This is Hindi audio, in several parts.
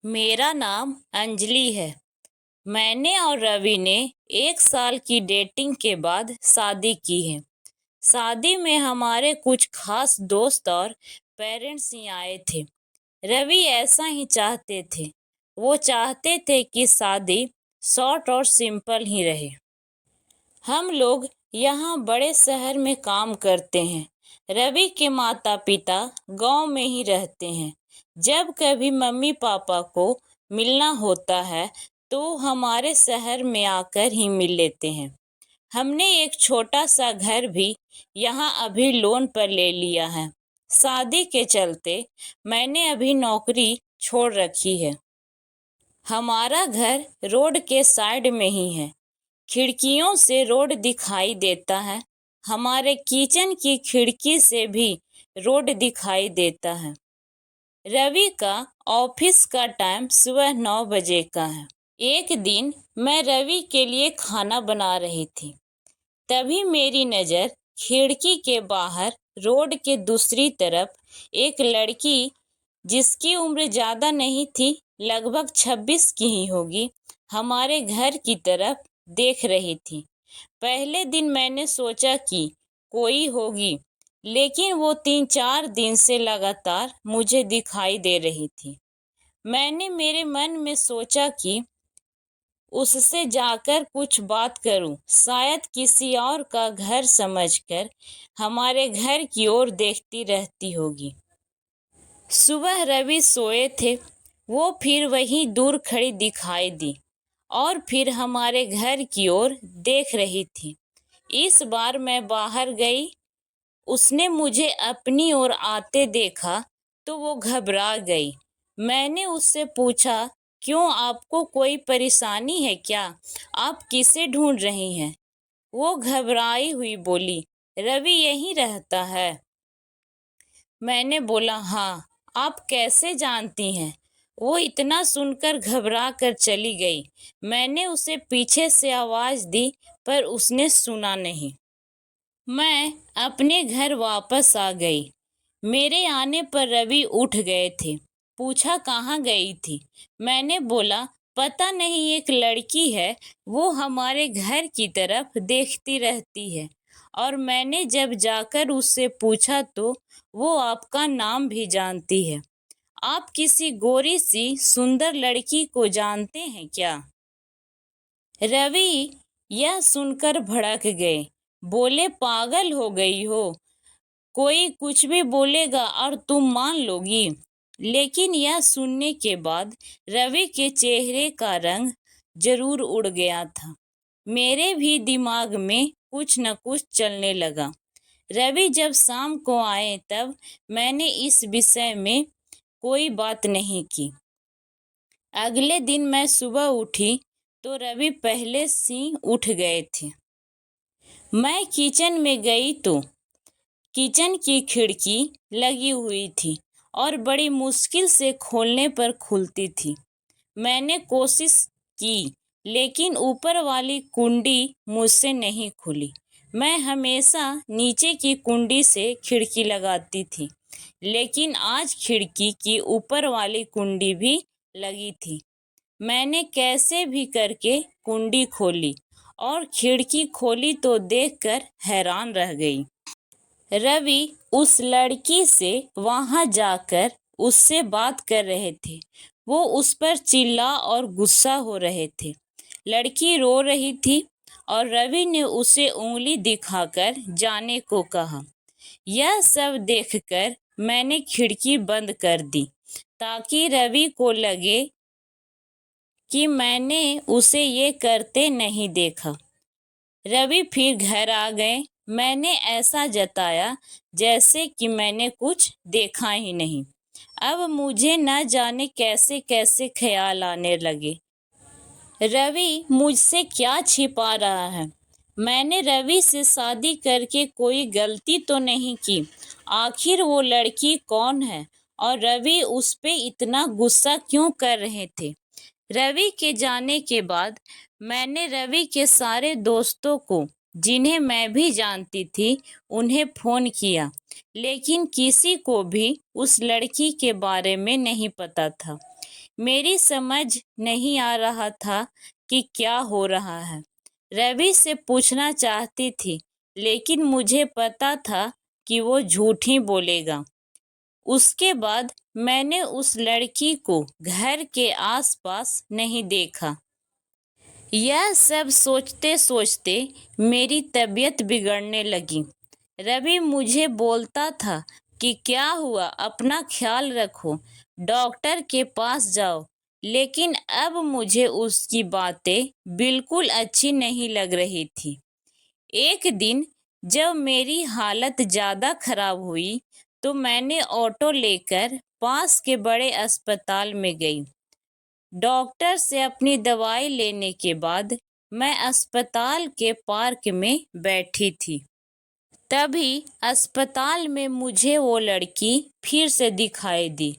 मेरा नाम अंजलि है। मैंने और रवि ने 1 साल की डेटिंग के बाद शादी की है। शादी में हमारे कुछ खास दोस्त और पेरेंट्स ही आए थे। रवि ऐसा ही चाहते थे। वो चाहते थे कि शादी शॉर्ट और सिंपल ही रहे। हम लोग यहाँ बड़े शहर में काम करते हैं। रवि के माता पिता गांव में ही रहते हैं। जब कभी मम्मी पापा को मिलना होता है तो हमारे शहर में आकर ही मिल लेते हैं। हमने एक छोटा सा घर भी यहाँ अभी लोन पर ले लिया है। शादी के चलते मैंने अभी नौकरी छोड़ रखी है। हमारा घर रोड के साइड में ही है। खिड़कियों से रोड दिखाई देता है। हमारे किचन की खिड़की से भी रोड दिखाई देता है। रवि का ऑफिस का टाइम सुबह 9 बजे का है। एक दिन मैं रवि के लिए खाना बना रही थी। तभी मेरी नज़र खिड़की के बाहर रोड के दूसरी तरफ एक लड़की, जिसकी उम्र ज़्यादा नहीं थी, लगभग 26 की ही होगी, हमारे घर की तरफ देख रही थी। पहले दिन मैंने सोचा कि कोई होगी, लेकिन वो 3-4 दिन से लगातार मुझे दिखाई दे रही थी। मैंने मेरे मन में सोचा कि उससे जाकर कुछ बात करूं, शायद किसी और का घर समझकर हमारे घर की ओर देखती रहती होगी। सुबह रवि सोए थे। वो फिर वहीं दूर खड़ी दिखाई दी और फिर हमारे घर की ओर देख रही थी। इस बार मैं बाहर गई। उसने मुझे अपनी ओर आते देखा तो वो घबरा गई। मैंने उससे पूछा, क्यों, आपको कोई परेशानी है क्या? आप किसे ढूंढ रही हैं? वो घबराई हुई बोली, रवि यहीं रहता है। मैंने बोला, हाँ। आप कैसे जानती हैं? वो इतना सुनकर घबरा कर चली गई। मैंने उसे पीछे से आवाज़ दी पर उसने सुना नहीं। मैं अपने घर वापस आ गई। मेरे आने पर रवि उठ गए थे। पूछा, कहाँ गई थी? मैंने बोला, पता नहीं, एक लड़की है, वो हमारे घर की तरफ देखती रहती है और मैंने जब जाकर उससे पूछा तो वो आपका नाम भी जानती है। आप किसी गोरी सी सुंदर लड़की को जानते हैं क्या? रवि यह सुनकर भड़क गए। बोले, पागल हो गई हो? कोई कुछ भी बोलेगा और तुम मान लोगी? लेकिन यह सुनने के बाद रवि के चेहरे का रंग जरूर उड़ गया था। मेरे भी दिमाग में कुछ न कुछ चलने लगा। रवि जब शाम को आए तब मैंने इस विषय में कोई बात नहीं की। अगले दिन मैं सुबह उठी तो रवि पहले से उठ गए थे। मैं किचन में गई तो किचन की खिड़की लगी हुई थी और बड़ी मुश्किल से खोलने पर खुलती थी। मैंने कोशिश की, लेकिन ऊपर वाली कुंडी मुझसे नहीं खुली। मैं हमेशा नीचे की कुंडी से खिड़की लगाती थी, लेकिन आज खिड़की की ऊपर वाली कुंडी भी लगी थी। मैंने कैसे भी करके कुंडी खोली और खिड़की खोली तो देखकर हैरान रह गई। रवि उस लड़की से वहां जाकर उससे बात कर रहे थे। वो उस पर चिल्ला और गुस्सा हो रहे थे। लड़की रो रही थी और रवि ने उसे उंगली दिखाकर जाने को कहा। यह सब देखकर मैंने खिड़की बंद कर दी ताकि रवि को लगे कि मैंने उसे ये करते नहीं देखा। रवि फिर घर आ गए। मैंने ऐसा जताया जैसे कि मैंने कुछ देखा ही नहीं। अब मुझे न जाने कैसे कैसे ख्याल आने लगे। रवि मुझसे क्या छिपा रहा है? मैंने रवि से शादी करके कोई गलती तो नहीं की। आखिर वो लड़की कौन है और रवि उस पे इतना गुस्सा क्यों कर रहे थे? रवि के जाने के बाद मैंने रवि के सारे दोस्तों को, जिन्हें मैं भी जानती थी, उन्हें फ़ोन किया, लेकिन किसी को भी उस लड़की के बारे में नहीं पता था। मेरी समझ नहीं आ रहा था कि क्या हो रहा है। रवि से पूछना चाहती थी, लेकिन मुझे पता था कि वो झूठ ही बोलेगा। उसके बाद मैंने उस लड़की को घर के आसपास नहीं देखा। यह सब सोचते सोचते मेरी तबीयत बिगड़ने लगी। रवि मुझे बोलता था कि क्या हुआ, अपना ख्याल रखो, डॉक्टर के पास जाओ। लेकिन अब मुझे उसकी बातें बिल्कुल अच्छी नहीं लग रही थी। एक दिन जब मेरी हालत ज़्यादा खराब हुई तो मैंने ऑटो लेकर पास के बड़े अस्पताल में गई। डॉक्टर से अपनी दवाई लेने के बाद मैं अस्पताल के पार्क में बैठी थी। तभी अस्पताल में मुझे वो लड़की फिर से दिखाई दी।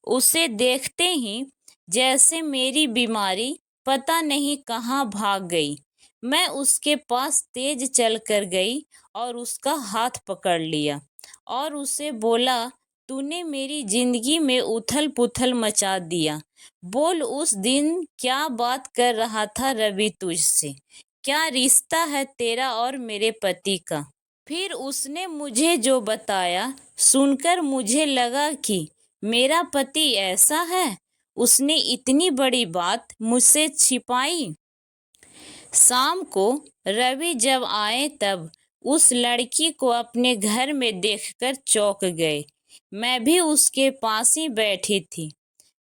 उसे देखते ही जैसे मेरी बीमारी पता नहीं कहाँ भाग गई। मैं उसके पास तेज चलकर गई और उसका हाथ पकड़ लिया और उसे बोला, तूने मेरी जिंदगी में उथल पुथल मचा दिया। बोल, उस दिन क्या बात कर रहा था रवि तुझसे? क्या रिश्ता है तेरा और मेरे पति का? फिर उसने मुझे जो बताया सुनकर मुझे लगा कि मेरा पति ऐसा है। उसने इतनी बड़ी बात मुझसे छिपाई। शाम को रवि जब आए तब उस लड़की को अपने घर में देखकर चौंक गए। मैं भी उसके पास ही बैठी थी।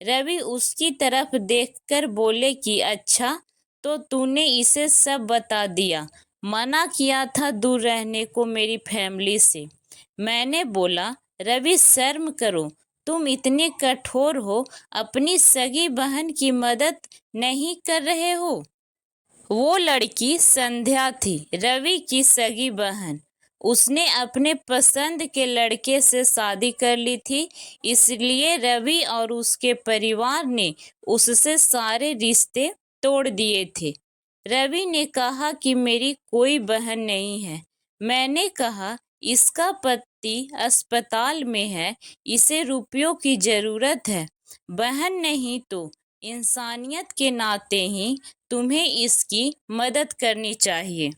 रवि उसकी तरफ देखकर बोले कि अच्छा, तो तूने इसे सब बता दिया। मना किया था दूर रहने को मेरी फैमिली से। मैंने बोला, रवि शर्म करो, तुम इतने कठोर हो, अपनी सगी बहन की मदद नहीं कर रहे हो। वो लड़की संध्या थी, रवि की सगी बहन। उसने अपने पसंद के लड़के से शादी कर ली थी, इसलिए रवि और उसके परिवार ने उससे सारे रिश्ते तोड़ दिए थे। रवि ने कहा कि मेरी कोई बहन नहीं है। मैंने कहा, इसका पति अस्पताल में है, इसे रुपयों की जरूरत है। बहन नहीं तो इंसानियत के नाते ही तुम्हें इसकी मदद करनी चाहिए।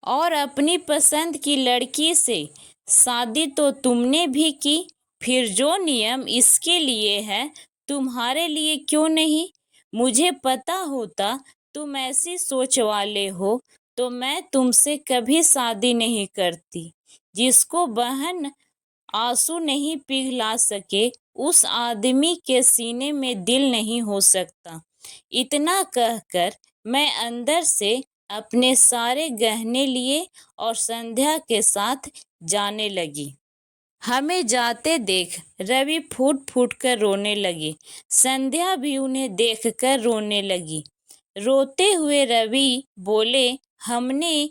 और अपनी पसंद की लड़की से शादी तो तुमने भी की, फिर जो नियम इसके लिए है तुम्हारे लिए क्यों नहीं? मुझे पता होता तुम ऐसी सोच वाले हो तो मैं तुमसे कभी शादी नहीं करती। जिसको बहन आंसू नहीं पिघला सके, उस आदमी के सीने में दिल नहीं हो सकता। इतना कहकर मैं अंदर से अपने सारे गहने लिए और संध्या के साथ जाने लगी। हमें जाते देख रवि फूट फूट कर रोने लगे। संध्या भी उन्हें देखकर रोने लगी। रोते हुए रवि बोले, हमने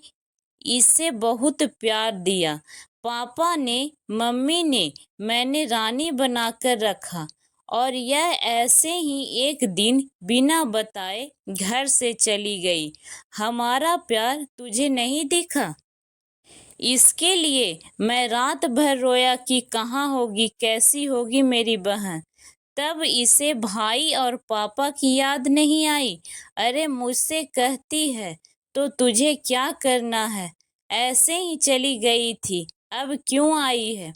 इसे बहुत प्यार दिया। पापा ने, मम्मी ने, मैंने रानी बनाकर रखा और यह ऐसे ही एक दिन बिना बताए घर से चली गई। हमारा प्यार तुझे नहीं दिखा? इसके लिए मैं रात भर रोया कि कहाँ होगी, कैसी होगी मेरी बहन। तब इसे भाई और पापा की याद नहीं आई। अरे मुझसे कहती है तो तुझे क्या करना है? ऐसे ही चली गई थी, अब क्यों आई है?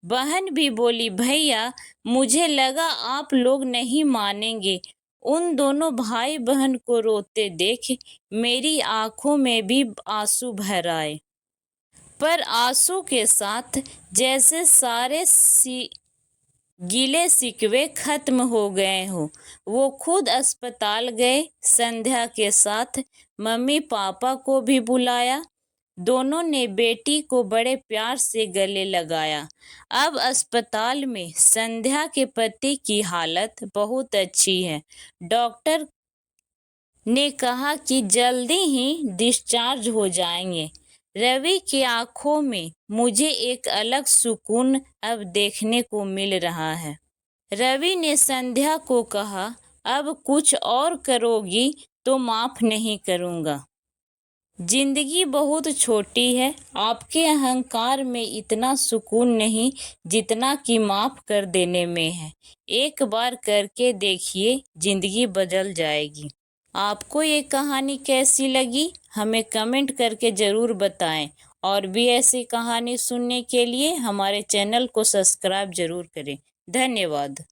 बहन भी बोली, भैया मुझे लगा आप लोग नहीं मानेंगे। उन दोनों भाई बहन को रोते देख मेरी आंखों में भी आंसू भर आए। पर आंसू के साथ जैसे सारे गिले शिकवे खत्म हो गए हो। वो खुद अस्पताल गए, संध्या के साथ मम्मी पापा को भी बुलाया। दोनों ने बेटी को बड़े प्यार से गले लगाया। अब अस्पताल में संध्या के पति की हालत बहुत अच्छी है। डॉक्टर ने कहा कि जल्दी ही डिस्चार्ज हो जाएंगे। रवि की आंखों में मुझे एक अलग सुकून अब देखने को मिल रहा है। रवि ने संध्या को कहा, अब कुछ और करोगी तो माफ नहीं करूँगा। जिंदगी बहुत छोटी है, आपके अहंकार में इतना सुकून नहीं जितना कि माफ कर देने में है। एक बार करके देखिए, जिंदगी बदल जाएगी। आपको ये कहानी कैसी लगी, हमें कमेंट करके ज़रूर बताएं और भी ऐसी कहानी सुनने के लिए हमारे चैनल को सब्सक्राइब ज़रूर करें। धन्यवाद।